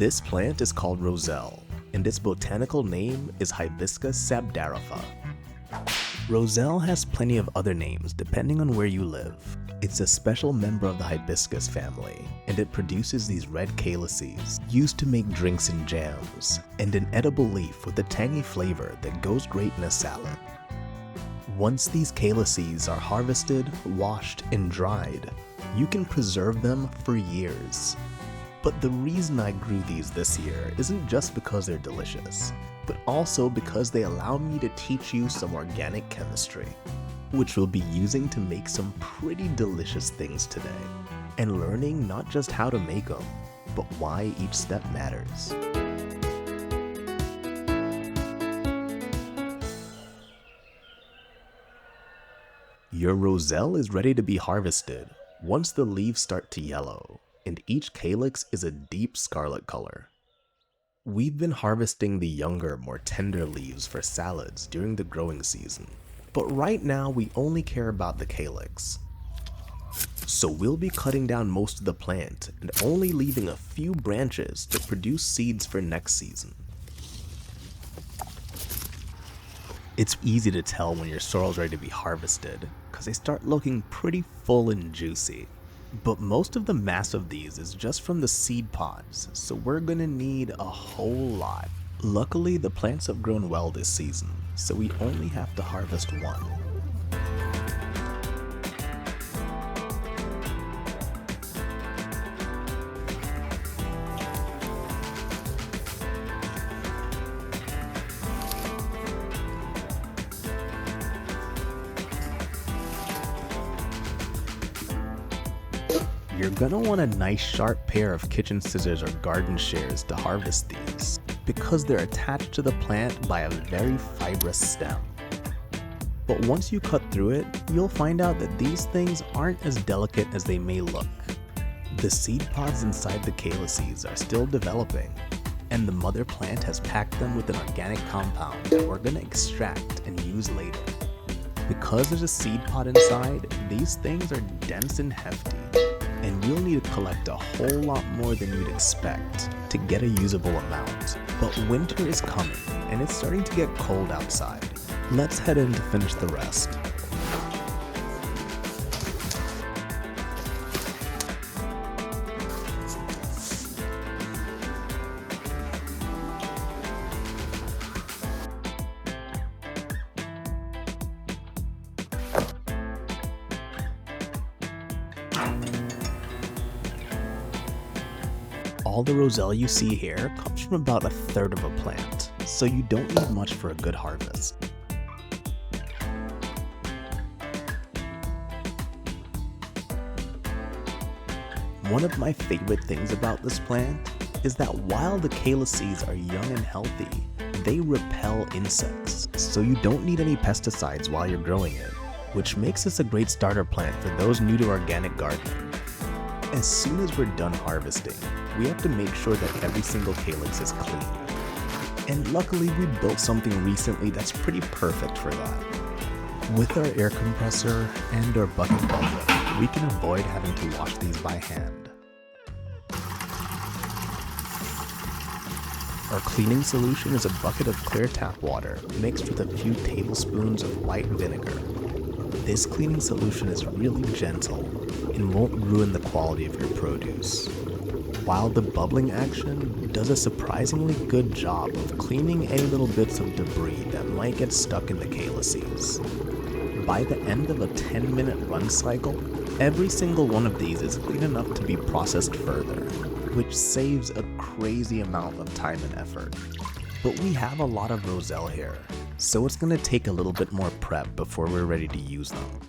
This plant is called Roselle, and its botanical name is Hibiscus sabdarifa. Roselle has plenty of other names depending on where you live. It's a special member of the hibiscus family, and it produces these red calyces used to make drinks and jams, and an edible leaf with a tangy flavor that goes great in a salad. Once these calyces are harvested, washed, and dried, you can preserve them for years. But the reason I grew these this year isn't just because they're delicious, but also because they allow me to teach you some organic chemistry, which we'll be using to make some pretty delicious things today, and learning not just how to make them, but why each step matters. Your Roselle is ready to be harvested once the leaves start to yellow, and each calyx is a deep scarlet color. We've been harvesting the younger, more tender leaves for salads during the growing season, but right now we only care about the calyx. So we'll be cutting down most of the plant and only leaving a few branches to produce seeds for next season. It's easy to tell when your sorrel's ready to be harvested, because they start looking pretty full and juicy. But most of the mass of these is just from the seed pods, so we're gonna need a whole lot. Luckily, the plants have grown well this season, so we only have to harvest one. You're gonna want a nice sharp pair of kitchen scissors or garden shears to harvest these, because they're attached to the plant by a very fibrous stem. But once you cut through it, you'll find out that these things aren't as delicate as they may look. The seed pods inside the calyces are still developing, and the mother plant has packed them with an organic compound that we're gonna extract and use later. Because there's a seed pod inside, these things are dense and hefty, and you'll need to collect a whole lot more than you'd expect to get a usable amount. But winter is coming, and it's starting to get cold outside. Let's head in to finish the rest. All the Roselle you see here comes from about a third of a plant, so you don't need much for a good harvest. One of my favorite things about this plant is that while the calyces are young and healthy, they repel insects, so you don't need any pesticides while you're growing it, which makes this a great starter plant for those new to organic gardening. As soon as we're done harvesting, we have to make sure that every single calyx is clean. And luckily we built something recently that's pretty perfect for that. With our air compressor and our bucket bubbler, we can avoid having to wash these by hand. Our cleaning solution is a bucket of clear tap water mixed with a few tablespoons of white vinegar. This cleaning solution is really gentle and won't ruin the quality of your produce, while the bubbling action does a surprisingly good job of cleaning any little bits of debris that might get stuck in the calyces. By the end of a 10-minute run cycle, every single one of these is clean enough to be processed further, which saves a crazy amount of time and effort. But we have a lot of Roselle here, so it's going to take a little bit more prep before we're ready to use them.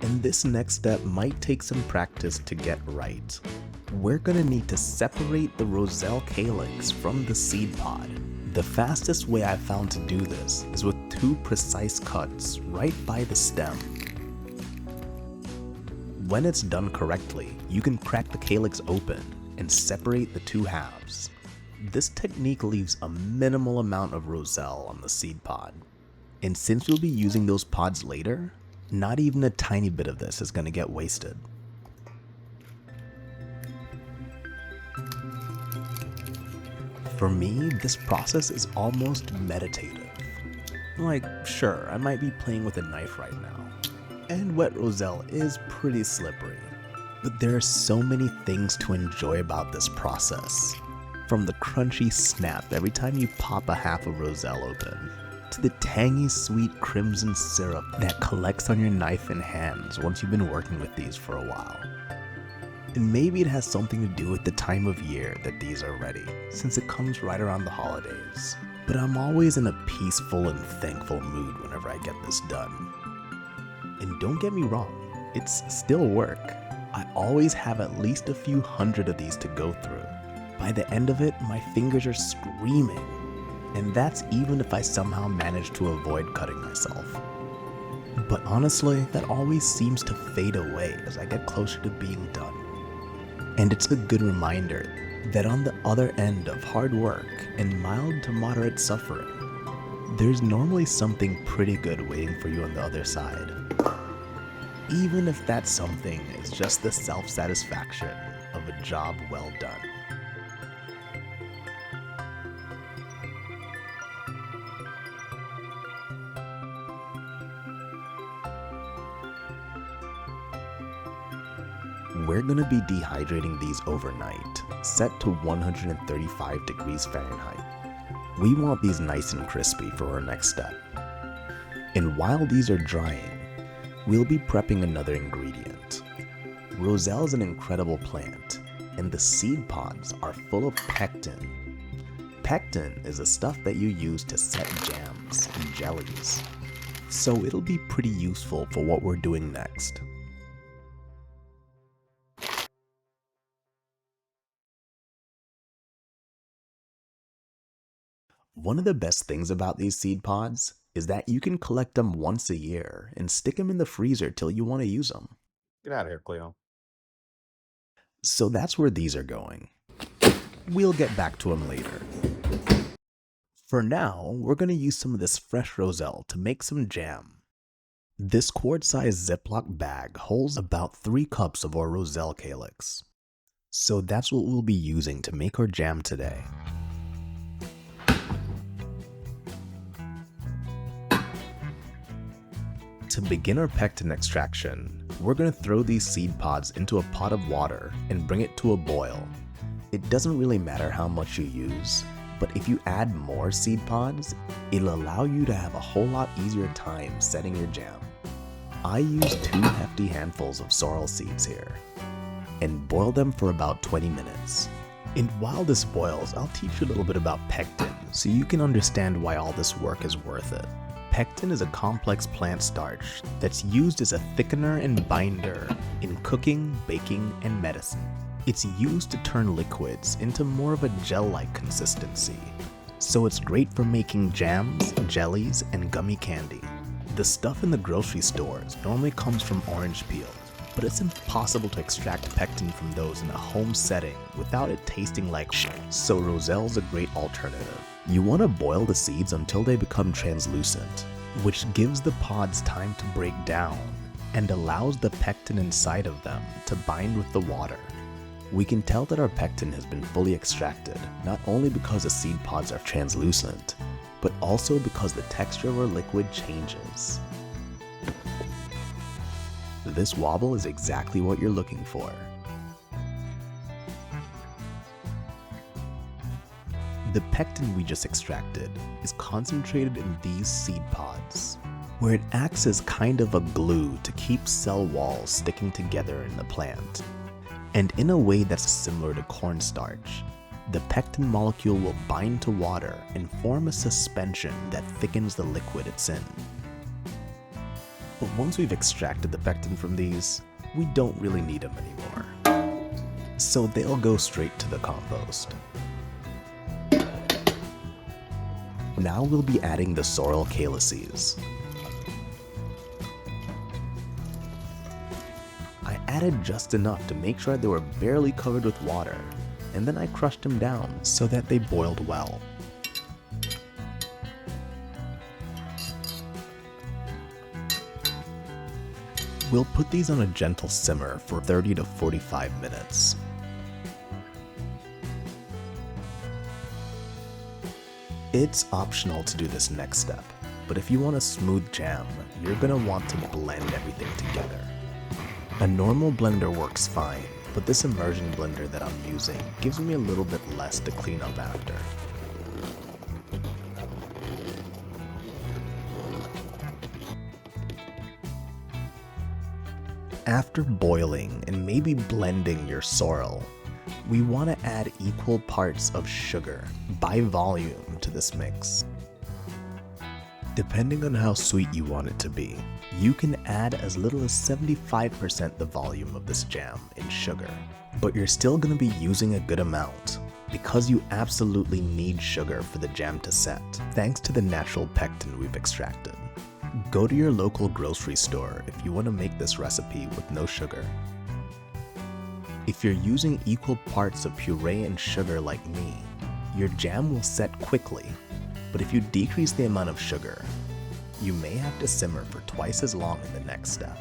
And this next step might take some practice to get right. We're going to need to separate the Roselle calyx from the seed pod. The fastest way I've found to do this is with 2 precise cuts right by the stem. When it's done correctly, you can crack the calyx open and separate the 2 halves. This technique leaves a minimal amount of Roselle on the seed pod. And since we'll be using those pods later, not even a tiny bit of this is going to get wasted. For me, this process is almost meditative. Like, sure, I might be playing with a knife right now, and wet Roselle is pretty slippery, but there are so many things to enjoy about this process. From the crunchy snap every time you pop a half of Roselle open, to the tangy sweet crimson syrup that collects on your knife and hands once you've been working with these for a while. And maybe it has something to do with the time of year that these are ready, since it comes right around the holidays. But I'm always in a peaceful and thankful mood whenever I get this done. And don't get me wrong, it's still work. I always have at least a few hundred of these to go through. By the end of it, my fingers are screaming. And that's even if I somehow manage to avoid cutting myself. But honestly, that always seems to fade away as I get closer to being done. And it's a good reminder that on the other end of hard work and mild to moderate suffering, there's normally something pretty good waiting for you on the other side. Even if that something is just the self-satisfaction of a job well done. We're going to be dehydrating these overnight, set to 135 degrees Fahrenheit. We want these nice and crispy for our next step. And while these are drying, we'll be prepping another ingredient. Roselle is an incredible plant, and the seed pods are full of pectin. Pectin is the stuff that you use to set jams and jellies, so it'll be pretty useful for what we're doing next. One of the best things about these seed pods is that you can collect them once a year and stick them in the freezer till you want to use them. Get out of here, Cleo. So that's where these are going. We'll get back to them later. For now, we're going to use some of this fresh Roselle to make some jam. This quart-sized Ziploc bag holds about 3 cups of our Roselle calyx. So that's what we'll be using to make our jam today. To begin our pectin extraction, we're going to throw these seed pods into a pot of water and bring it to a boil. It doesn't really matter how much you use, but if you add more seed pods, it'll allow you to have a whole lot easier time setting your jam. I use 2 hefty handfuls of sorrel seeds here, and boil them for about 20 minutes. And while this boils, I'll teach you a little bit about pectin so you can understand why all this work is worth it. Pectin is a complex plant starch that's used as a thickener and binder in cooking, baking, and medicine. It's used to turn liquids into more of a gel-like consistency, so it's great for making jams, jellies, and gummy candy. The stuff in the grocery stores normally comes from orange peels, but it's impossible to extract pectin from those in a home setting without it tasting like shit, so Roselle's a great alternative. You want to boil the seeds until they become translucent, which gives the pods time to break down and allows the pectin inside of them to bind with the water. We can tell that our pectin has been fully extracted, not only because the seed pods are translucent, but also because the texture of our liquid changes. This wobble is exactly what you're looking for. The pectin we just extracted is concentrated in these seed pods, where it acts as kind of a glue to keep cell walls sticking together in the plant. And in a way that's similar to cornstarch, the pectin molecule will bind to water and form a suspension that thickens the liquid it's in. But once we've extracted the pectin from these, we don't really need them anymore. So they'll go straight to the compost. Now we'll be adding the sorrel calyces. I added just enough to make sure they were barely covered with water, and then I crushed them down so that they boiled well. We'll put these on a gentle simmer for 30 to 45 minutes. It's optional to do this next step, but if you want a smooth jam, you're gonna want to blend everything together. A normal blender works fine, but this immersion blender that I'm using gives me a little bit less to clean up after. After boiling and maybe blending your sorrel, we want to add equal parts of sugar by volume to this mix. Depending on how sweet you want it to be, you can add as little as 75% the volume of this jam in sugar, but you're still going to be using a good amount because you absolutely need sugar for the jam to set, thanks to the natural pectin we've extracted. Go to your local grocery store if you want to make this recipe with no sugar. If you're using equal parts of puree and sugar like me, your jam will set quickly, but if you decrease the amount of sugar, you may have to simmer for twice as long in the next step.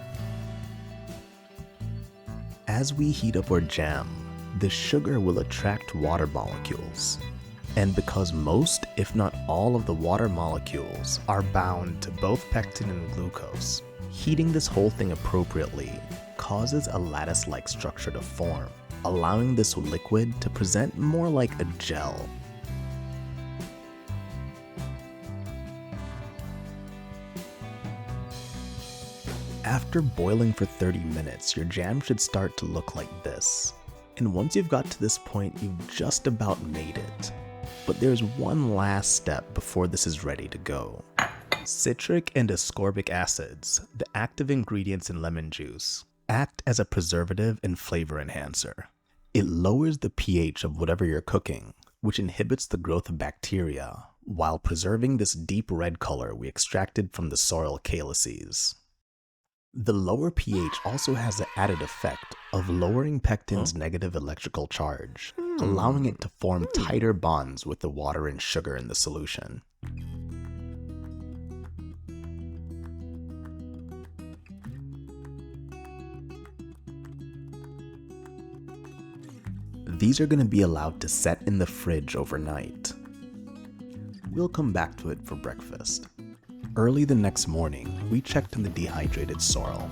As we heat up our jam, the sugar will attract water molecules. And because most, if not all, of the water molecules are bound to both pectin and glucose, heating this whole thing appropriately causes a lattice-like structure to form, allowing this liquid to present more like a gel. After boiling for 30 minutes, your jam should start to look like this. And once you've got to this point, you've just about made it. But there's one last step before this is ready to go. Citric and ascorbic acids, the active ingredients in lemon juice, act as a preservative and flavor enhancer. It lowers the pH of whatever you're cooking, which inhibits the growth of bacteria, while preserving this deep red color we extracted from the sorrel calyces. The lower pH also has the added effect of lowering pectin's negative electrical charge, allowing it to form tighter bonds with the water and sugar in the solution. These are going to be allowed to set in the fridge overnight. We'll come back to it for breakfast. Early the next morning, we checked on the dehydrated sorrel.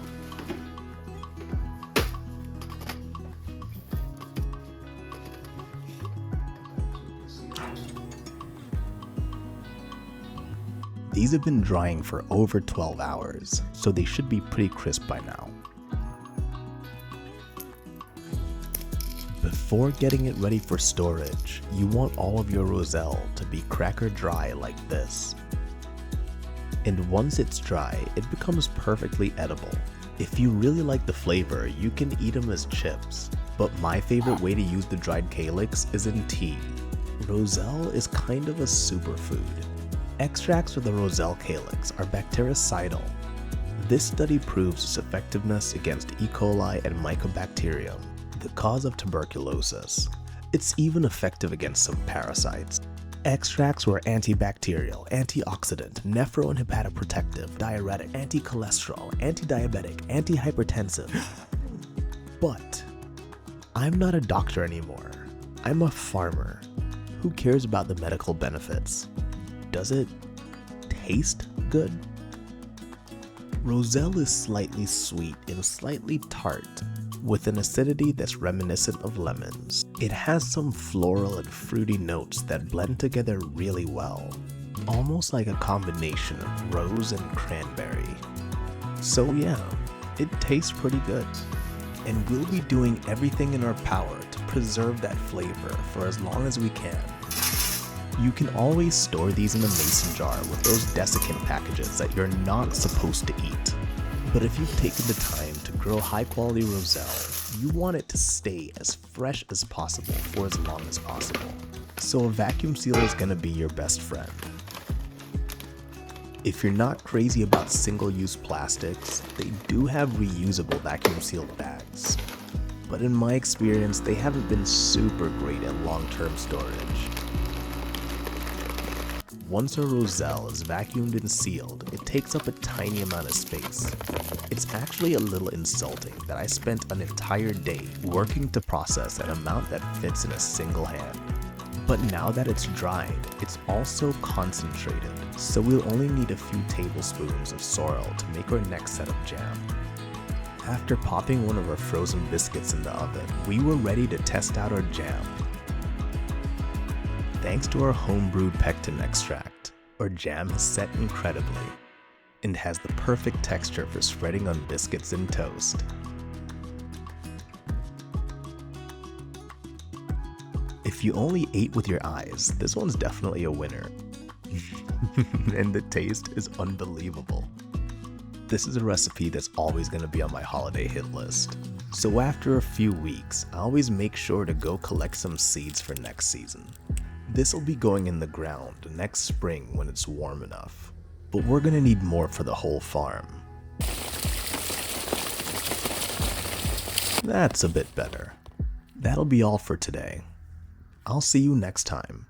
These have been drying for over 12 hours, so they should be pretty crisp by now. Before getting it ready for storage, you want all of your Roselle to be cracker dry like this. And once it's dry, it becomes perfectly edible. If you really like the flavor, you can eat them as chips. But my favorite way to use the dried calyx is in tea. Roselle is kind of a superfood. Extracts from the Roselle calyx are bactericidal. This study proves its effectiveness against E. coli and Mycobacterium, the cause of tuberculosis. It's even effective against some parasites. Extracts were antibacterial, antioxidant, nephro and hepatoprotective, diuretic, anti-cholesterol, anti-diabetic, anti-hypertensive. But I'm not a doctor anymore. I'm a farmer. Who cares about the medical benefits? Does it taste good? Roselle is slightly sweet and slightly tart, with an acidity that's reminiscent of lemons. It has some floral and fruity notes that blend together really well, almost like a combination of rose and cranberry. So yeah, it tastes pretty good, and we'll be doing everything in our power to preserve that flavor for as long as we can. You can always store these in a mason jar with those desiccant packages that you're not supposed to eat. But if you've taken the time to grow high-quality Roselle, you want it to stay as fresh as possible for as long as possible. So a vacuum seal is going to be your best friend. If you're not crazy about single-use plastics, they do have reusable vacuum-sealed bags. But in my experience, they haven't been super great at long-term storage. Once a Roselle is vacuumed and sealed, it takes up a tiny amount of space. It's actually a little insulting that I spent an entire day working to process an amount that fits in a single hand. But now that it's dried, it's also concentrated, so we'll only need a few tablespoons of sorrel to make our next set of jam. After popping one of our frozen biscuits in the oven, we were ready to test out our jam. Thanks to our home-brewed pectin extract, our jam has set incredibly and has the perfect texture for spreading on biscuits and toast. If you only ate with your eyes, this one's definitely a winner. And the taste is unbelievable. This is a recipe that's always going to be on my holiday hit list. So after a few weeks, I always make sure to go collect some seeds for next season. This will be going in the ground next spring when it's warm enough. But we're going to need more for the whole farm. That's a bit better. That'll be all for today. I'll see you next time.